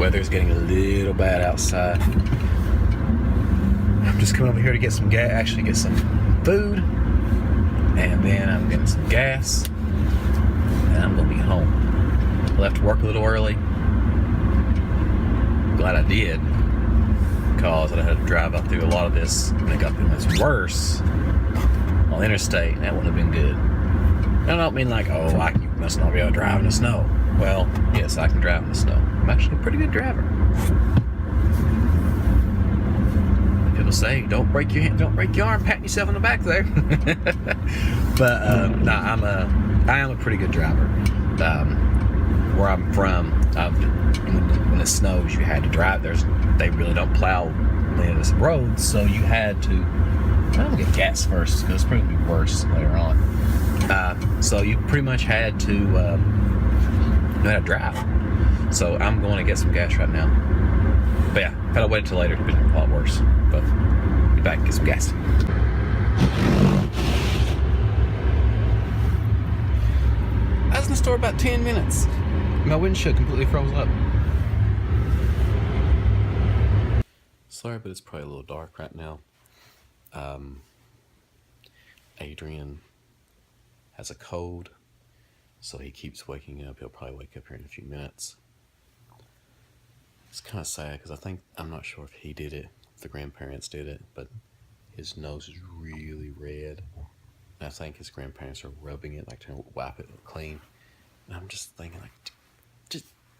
weather's getting a little bad outside. I'm just coming over here to get some gas, actually get some food, and then I'm getting some gas, and I'm gonna be home. I left work a little early. Glad I did, because I had to drive up through a lot of this, and it got much worse on the interstate, and that wouldn't have been good. I don't mean like, oh, you must not be able to drive in the snow. Well, yes, I can drive in the snow. I'm actually a pretty good driver. People say, don't break your hand, don't break your arm, patting yourself on the back there. But no, I am a pretty good driver. Where I'm from, when it snows, you had to drive. They really don't plow many of the roads, so you had to. I'm gonna get gas first because it's probably be worse later on. So you pretty much had to know how to drive. So I'm going to get some gas right now. But yeah, if I'd have waited till later, it'd been a lot worse. But be back and get some gas. I was in the store about 10 minutes. My windshield completely froze up. Sorry, but it's probably a little dark right now. Adrian has a cold, so he keeps waking up. He'll probably wake up here in a few minutes. It's kind of sad because I'm not sure if he did it, if the grandparents did it, but his nose is really red. And I think his grandparents are rubbing it, like trying to wipe it clean. And I'm just thinking, like,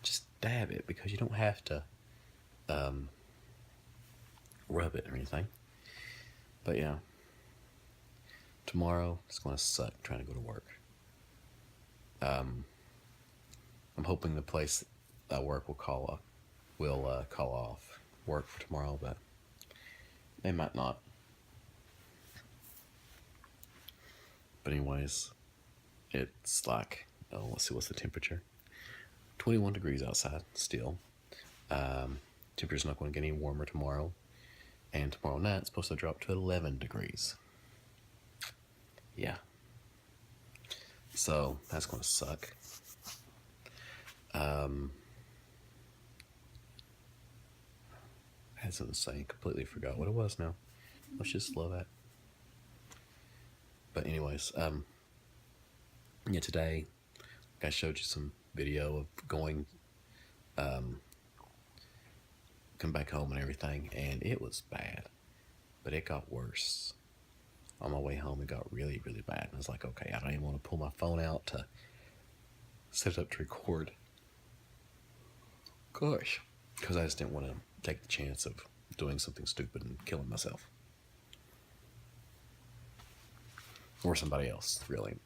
just dab it, because you don't have to rub it or anything. But yeah, tomorrow it's going to suck trying to go to work. I'm hoping the place I work will call off work for tomorrow, but they might not. But anyways, it's like, let's see, what's the temperature? 21 degrees outside still. Temperature's not going to get any warmer tomorrow. And tomorrow night it's supposed to drop to 11 degrees. Yeah. So that's going to suck. I had something to say, completely forgot what it was now. Let's just slow that. But anyways, yeah, today I showed you some video of going, come back home and everything, and it was bad, but it got worse. On my way home, it got really, really bad. And I was like, okay, I don't even want to pull my phone out to set it up to record. Gosh. Because I just didn't want to take the chance of doing something stupid and killing myself. Or somebody else, really.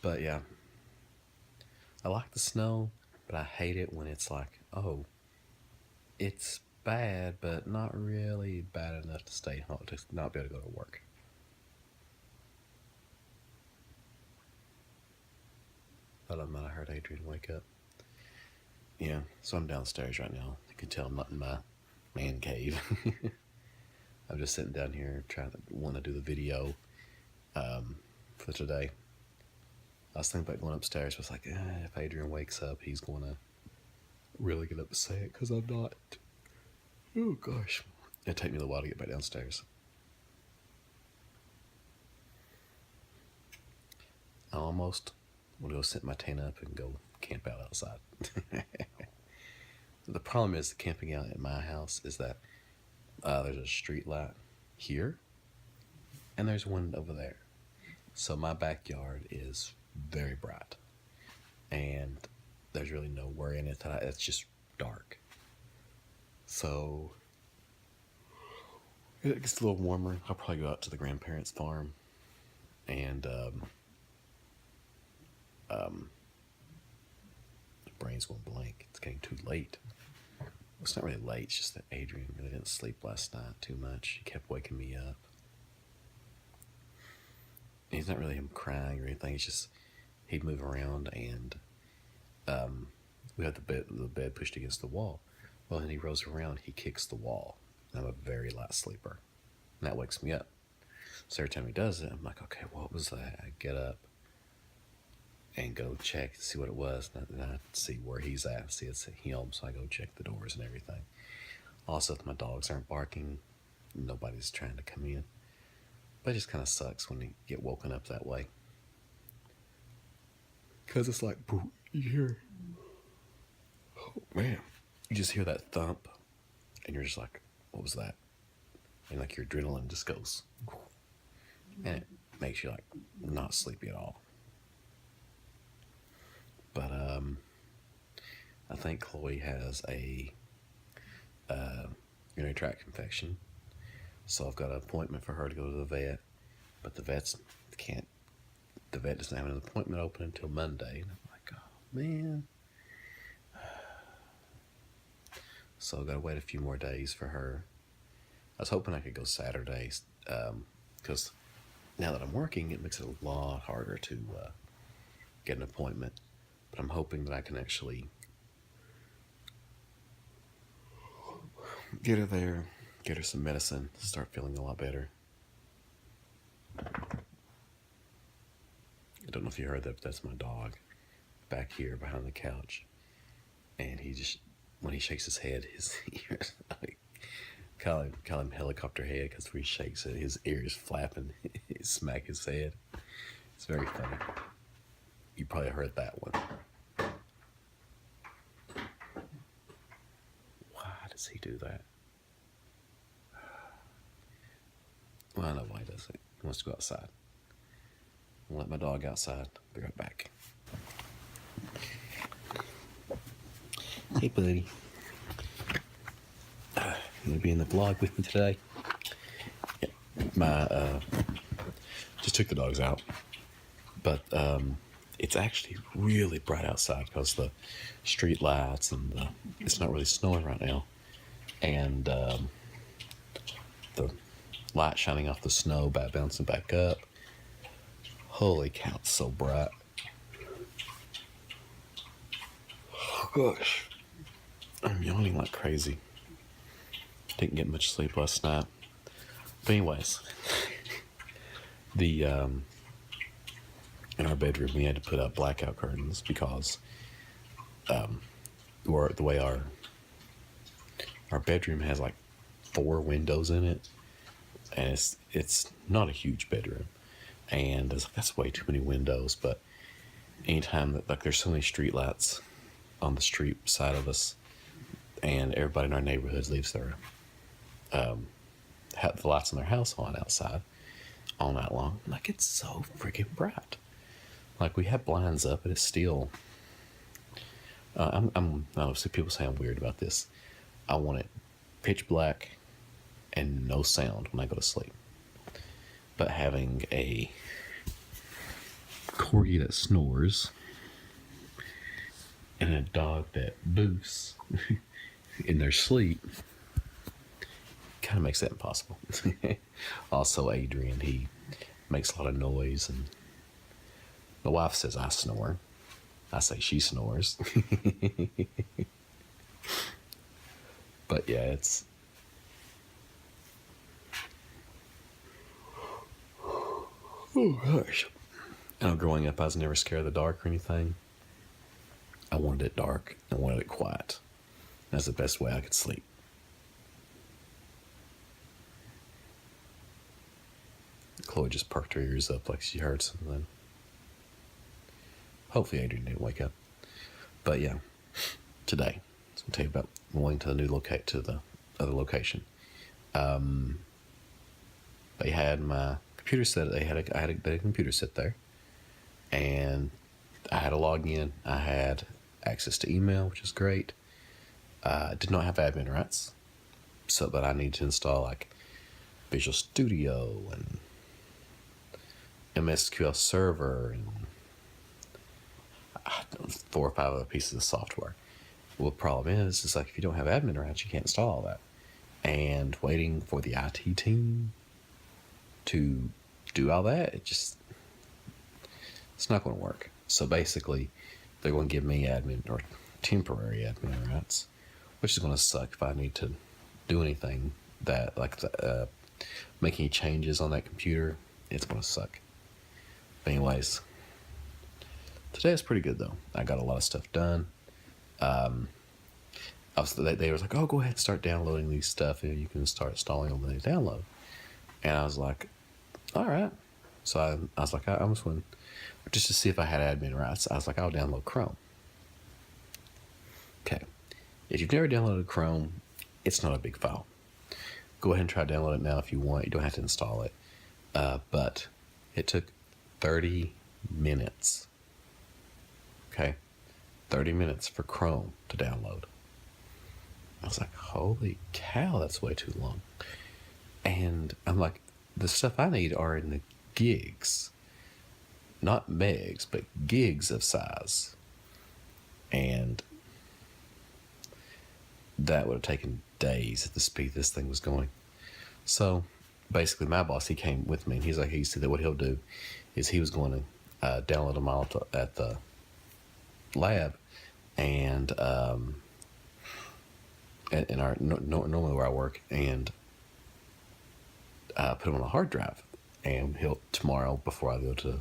But yeah. I like the snow, but I hate it when it's like, oh, it's bad, but not really bad enough to stay home, to not be able to go to work. Thought I might have heard Adrian wake up. Yeah, so I'm downstairs right now. You can tell I'm not in my man cave. I'm just sitting down here want to do the video for today. I was thinking about going upstairs, but I was like, if Adrian wakes up, he's going to really get upset because I'm not. Oh gosh, it'd take me a little while to get back downstairs. I almost want to go set my tent up and go camp out outside. The problem is, camping out at my house is that there's a street light here and there's one over there. So my backyard is very bright and there's really nowhere in it it's just dark. So it gets a little warmer. I'll probably go out to the grandparents' farm and the brain's going blank. It's getting too late. It's not really late, it's just that Adrian really didn't sleep last night too much. He kept waking me up. He's not really him crying or anything, it's just he'd move around and we had the bed pushed against the wall. Well, then he rolls around, he kicks the wall. I'm a very light sleeper, and that wakes me up. So every time he does it, I'm like, okay, what was that? I get up, and go check to see what it was. And I see where he's at. See, it's him, so I go check the doors and everything. Also, if my dogs aren't barking, nobody's trying to come in. But it just kind of sucks when you get woken up that way. Because it's like, you hear, oh man, you just hear that thump, and you're just like, what was that? And like your adrenaline just goes, and it makes you like not sleepy at all. But I think Chloe has a urinary tract infection, so I've got an appointment for her to go to the vet. But the vet doesn't have an appointment open until Monday, and I'm like, oh man. So I've got to wait a few more days for her. I was hoping I could go Saturdays, because now that I'm working, it makes it a lot harder to get an appointment. But I'm hoping that I can actually get her there, get her some medicine, start feeling a lot better. I don't know if you heard that, but that's my dog back here behind the couch. And he just, when he shakes his head, his ears, call him helicopter head, because when he shakes it, his ears flapping, he smack his head. It's very funny. You probably heard that one. Why does he do that? Well, I know why he does it. He wants to go outside. I'll let my dog outside. Be right back. Hey, buddy. You gonna be in the vlog with me today? Yeah. Just took the dogs out, but it's actually really bright outside because the street lights and it's not really snowing right now, and the light shining off the snow, bouncing back up. Holy cow, it's so bright. Oh gosh, I'm yawning like crazy. Didn't get much sleep last night. But anyways, in our bedroom we had to put up blackout curtains because the way our bedroom has like 4 windows in it, and it's not a huge bedroom, and that's way too many windows. But anytime that, like, there's so many street lights on the street side of us, and everybody in our neighborhood leaves their have the lights in their house on outside all night long. Like, it's so freaking bright. Like, we have blinds up, but it's still. Obviously people say I'm weird about this. I want it pitch black and no sound when I go to sleep. But having a corgi that snores and a dog that boosts in their sleep kind of makes that impossible. Also, Adrian, he makes a lot of noise, and my wife says I snore. I say she snores. But yeah, it's. Oh gosh. Growing up, I was never scared of the dark or anything. I wanted it dark. I wanted it quiet. That's the best way I could sleep. Chloe just perked her ears up like she heard something. Hopefully Adrian didn't wake up. But yeah, today, so I'll tell you about going to the other location. They had my computer set. I had a computer set there, and I had to log in. I had access to email, which is great. I did not have admin rights, but I need to install like Visual Studio and MSQL Server and 4 or 5 other pieces of software. Well, the problem is like if you don't have admin rights, you can't install all that. And waiting for the IT team to do all that, it's not going to work. So basically, they're going to give me admin or temporary admin rights, which is going to suck if I need to do anything that, like, make any changes on that computer. It's going to suck. But anyways, Today was pretty good though. I got a lot of stuff done. They was like, "Oh, go ahead and start downloading these stuff, and you can start installing them when they download." And I was like, "All right." So I was like, I almost went just to see if I had admin rights. I was like, "I'll download Chrome." Okay, if you've never downloaded Chrome, it's not a big file. Go ahead and try to download it now if you want. You don't have to install it, but it took 30 minutes. Okay, 30 minutes for Chrome to download. I was like, holy cow, that's way too long. And I'm like, the stuff I need are in the gigs, not megs, but gigs of size. And that would have taken days at the speed this thing was going. So basically my boss, he came with me, and he's like, he said that what he'll do is he was going to download them all at the lab, and in our normally where I work, and put them on a hard drive. And he'll tomorrow, before I go to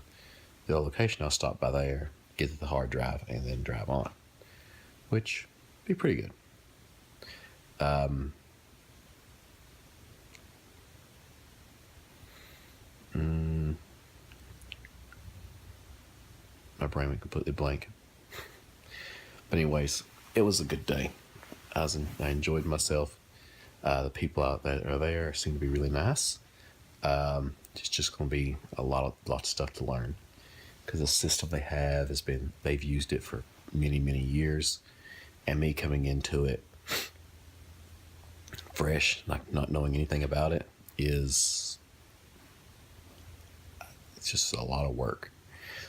the other location, I'll stop by there, get to the hard drive, and then drive on, which be pretty good. My brain went completely blank. But anyways, it was a good day. I enjoyed myself. The people out that are there seem to be really nice. It's just going to be a lot of stuff to learn, because the system they have they've used it for many, many years, and me coming into it fresh, not knowing anything about it, it's just a lot of work.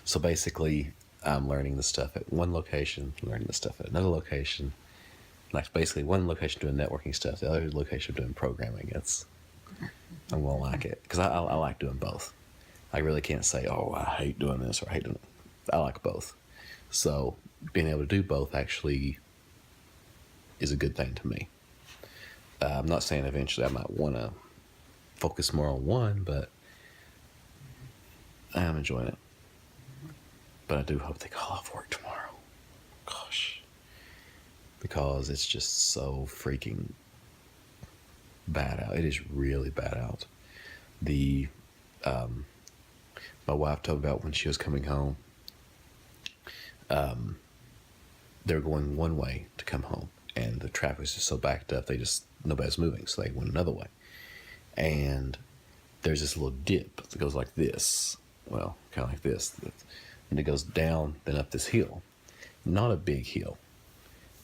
So basically, I'm learning the stuff at one location, learning the stuff at another location. Like basically one location doing networking stuff, the other location doing programming. I'm gonna like it, because I like doing both. I really can't say, oh, I hate doing this or I hate doing it. I like both. So being able to do both actually is a good thing to me. I'm not saying eventually I might want to focus more on one, but I am enjoying it. But I do hope they call off work tomorrow. Gosh. Because it's just so freaking bad out. It is really bad out. My wife told me about when she was coming home. They were going one way to come home, and the traffic was just so backed up, nobody's moving, so they went another way. And there's this little dip that goes like this. Well, kind of like this. And it goes down, then up this hill. Not a big hill.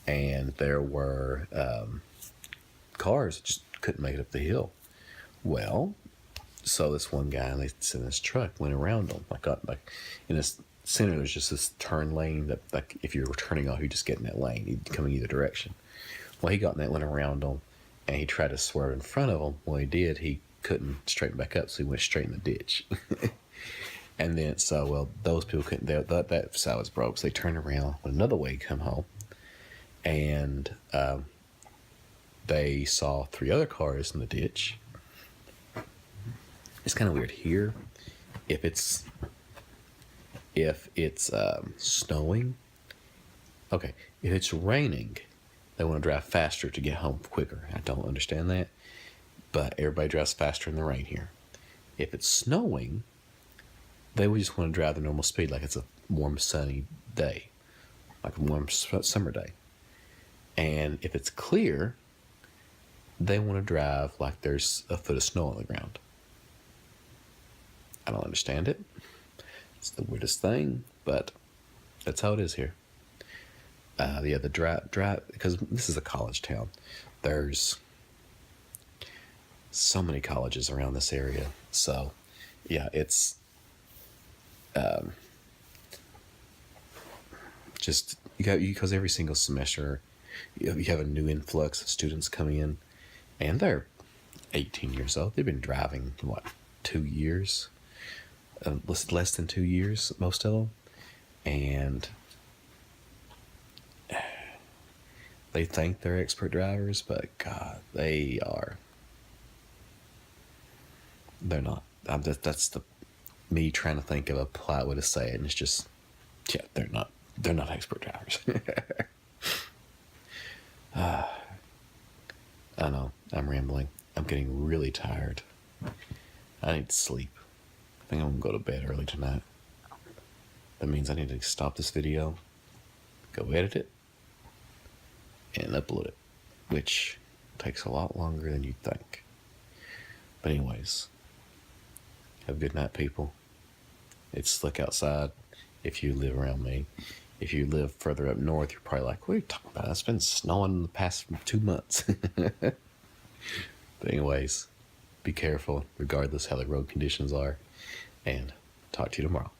And there were cars that just couldn't make it up the hill. Well, so this one guy, and they in his truck, went around them. Like in this center, there's just this turn lane that, like, if you were turning off, you just get in that lane. You'd come in either direction. Well, he got in that, went around them, and he tried to swerve in front of them. When he did, he couldn't straighten back up, so he went straight in the ditch. And then, those people couldn't, that side was broke, so they turned around, went another way, come home. And they saw 3 other cars in the ditch. It's kind of weird here. If it's snowing, okay. If it's raining, they want to drive faster to get home quicker. I don't understand that, but everybody drives faster in the rain here. If it's snowing, they would just want to drive the normal speed, like it's a warm, sunny day, like a warm summer day. And if it's clear, they want to drive like there's a foot of snow on the ground. I don't understand it. It's the weirdest thing, but that's how it is here. The drive, because this is a college town. There's so many colleges around this area. So, yeah, it's just because every single semester you have a new influx of students coming in, and they're 18 years old. They've been driving, 2 years? Less than 2 years, most of them. And they think they're expert drivers, but God, they're not. That's me trying to think of a polite way to say it, and it's just, Yeah, they're not expert drivers. I know, I'm rambling. I'm getting really tired. I need to sleep. I think I'm gonna go to bed early tonight. That means I need to stop this video, go edit it, and upload it, which takes a lot longer than you'd think. But anyways, have a good night, people. It's slick outside if you live around me. If you live further up north, you're probably like, what are you talking about? It's been snowing the past 2 months. But anyways, be careful regardless how the road conditions are, and talk to you tomorrow.